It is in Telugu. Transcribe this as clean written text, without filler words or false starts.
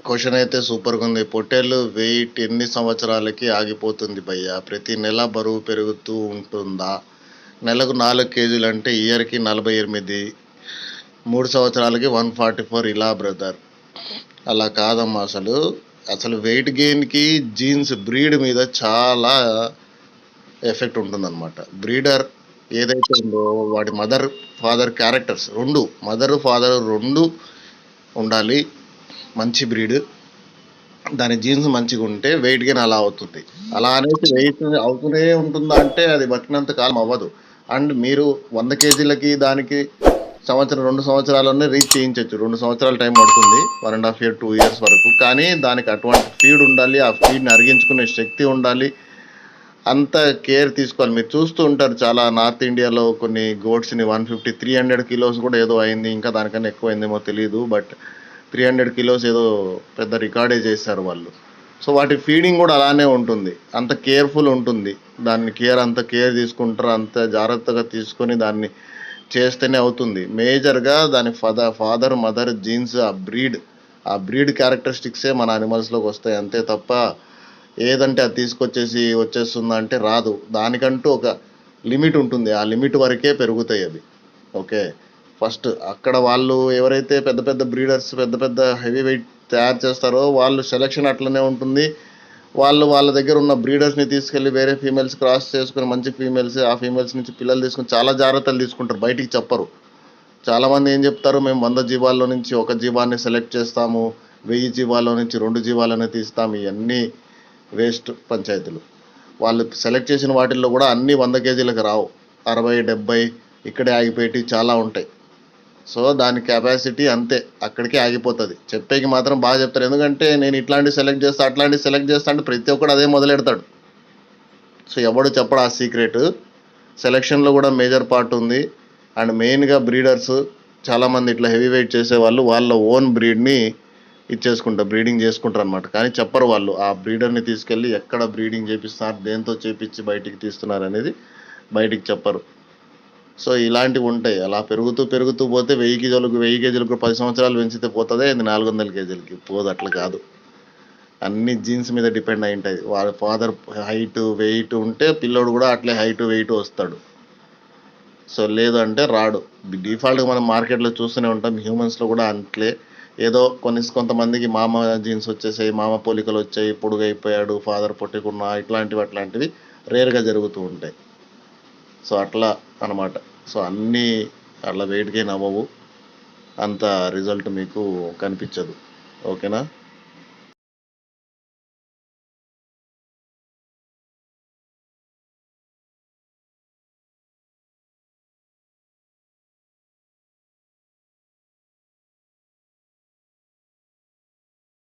క్వశ్చన్ అయితే సూపర్గా ఉంది. పొట్టేళ్ళు వెయిట్ ఎన్ని సంవత్సరాలకి ఆగిపోతుంది భయ్యా? ప్రతి నెల బరువు పెరుగుతూ ఉంటుందా? నెలకు 4 కేజీలు అంటే ఇయర్కి 48, 3 సంవత్సరాలకి 144 ఇలా బ్రదర్. అలా కాదమ్మా. అసలు వెయిట్ గెయిన్కి జీన్స్ బ్రీడ్ మీద చాలా ఎఫెక్ట్ ఉంటుందన్నమాట. బ్రీడర్ ఏదైతే ఉందో వాడి మదర్ ఫాదర్ క్యారెక్టర్స్ రెండు, మదర్ ఫాదర్ రెండు ఉండాలి. మంచి బ్రీడ్, దాని జీన్స్ మంచిగా ఉంటే వెయిట్ గెయిన్ అలా అవుతుంది. అలా అనేసి వెయిట్ అవుతూనే ఉంటుందా అంటే అది బతికినంత కాలం అవ్వదు. అండ్ మీరు 100 కేజీలకి దానికి సంవత్సరం 2 సంవత్సరాల్లోనే రీచ్ చేయించవచ్చు. 2 సంవత్సరాల టైం పడుతుంది, 1.5 ఇయర్ 2 ఇయర్స్ వరకు. కానీ దానికి అటువంటి ఫీడ్ ఉండాలి, ఆ ఫీడ్ని అరిగించుకునే శక్తి ఉండాలి, అంత కేర్ తీసుకోవాలి. మీరు చూస్తూ ఉంటారు చాలా నార్త్ ఇండియాలో కొన్ని గోడ్స్ని 150 300 కిలోస్ కూడా ఏదో అయింది, ఇంకా దానికన్నా ఎక్కువ అయిందేమో తెలియదు, బట్ 300 కిలోస్ ఏదో పెద్ద రికార్డే చేశారు వాళ్ళు. సో వాటి ఫీడింగ్ కూడా అలానే ఉంటుంది, అంత కేర్ఫుల్ ఉంటుంది. దాన్ని అంత కేర్ తీసుకుంటారు, అంత జాగ్రత్తగా తీసుకొని దాన్ని చేస్తేనే అవుతుంది. మేజర్గా దాని ఫాదర్ మదర్ జీన్స్, ఆ బ్రీడ్ క్యారెక్టరిస్టిక్సే మన అనిమల్స్లోకి వస్తాయి, అంతే తప్ప ఏదంటే అది వచ్చేస్తుందా అంటే రాదు. దానికంటూ ఒక లిమిట్ ఉంటుంది, ఆ లిమిట్ వరకే పెరుగుతాయి అవి. ఓకే, ఫస్ట్ అక్కడ వాళ్ళు ఎవరైతే పెద్ద పెద్ద బ్రీడర్స్ పెద్ద పెద్ద హెవీ వెయిట్ తయారు చేస్తారో వాళ్ళు సెలెక్షన్ అట్లనే ఉంటుంది. వాళ్ళ దగ్గర ఉన్న బ్రీడర్స్ని తీసుకెళ్ళి వేరే ఫీమేల్స్ క్రాస్ చేసుకుని మంచి ఫీమేల్స్, ఆ ఫీమేల్స్ నుంచి పిల్లలు తీసుకుని చాలా జాగ్రత్తలు తీసుకుంటారు, బయటికి చెప్పరు. చాలామంది ఏం చెప్తారు, మేము 100 జీవాల్లో నుంచి ఒక జీవాన్ని సెలెక్ట్ చేస్తాము, 1000 జీవాల్లో నుంచి 2 జీవాలని తీస్తాము. ఇవన్నీ వేస్ట్ పంచాయతీలు. వాళ్ళు సెలెక్ట్ చేసిన వాటిల్లో కూడా అన్నీ 100 కేజీలకు రావు, 60, 70 ఇక్కడే ఆగిపోయేటి చాలా ఉంటాయి. సో దాని కెపాసిటీ అంతే, అక్కడికే ఆగిపోతుంది. చెప్పేకి మాత్రం బాగా చెప్తారు, ఎందుకంటే నేను ఇట్లాంటివి సెలెక్ట్ చేస్తా అట్లాంటివి సెలెక్ట్ చేస్తా అంటే ప్రతి ఒక్కడు అదే మొదలెడతాడు. సో ఎవడు చెప్పడు ఆ సీక్రెట్. సెలెక్షన్లో కూడా మేజర్ పార్ట్ ఉంది. అండ్ మెయిన్గా బ్రీడర్స్ చాలామంది ఇట్లా హెవీ వెయిట్ చేసేవాళ్ళు వాళ్ళ ఓన్ బ్రీడ్ని బ్రీడింగ్ చేసుకుంటారు అనమాట. కానీ చెప్పరు వాళ్ళు, ఆ బ్రీడర్ని తీసుకెళ్ళి ఎక్కడ బ్రీడింగ్ చేపిస్తున్నారు, దేంతో చేపించి బయటికి తీస్తున్నారు అనేది బయటికి చెప్పరు. సో ఇలాంటివి ఉంటాయి. అలా పెరుగుతూ పోతే 1000 కేజీలకు 10 సంవత్సరాలు పెంచితే పోతుంది, అది 400 కేజీలకి పోదు. అట్లా కాదు, అన్ని జీన్స్ మీద డిపెండ్ అయి ఉంటాయి. వాళ్ళ ఫాదర్ హైట్ వెయిట్ ఉంటే పిల్లోడు కూడా అట్లే హైట్ వెయిట్ వస్తాడు. సో లేదు అంటే రాడు. డిఫాల్ట్గా మనం మార్కెట్లో చూస్తూనే ఉంటాం, హ్యూమన్స్లో కూడా అట్లే. ఏదో కొంతమందికి మామ జీన్స్ వచ్చేసాయి, మామ పోలికలు వచ్చాయి, పొడుగైపోయాడు, ఫాదర్ పొట్టుకున్నా, అట్లాంటివి రేర్గా జరుగుతూ ఉంటాయి. సో అట్లా అనమాట. సో అన్నీ అట్లా వెయిట్ గెయిన్ అవ్వవు, అంత రిజల్ట్ మీకు కనిపించదు. ఓకేనా?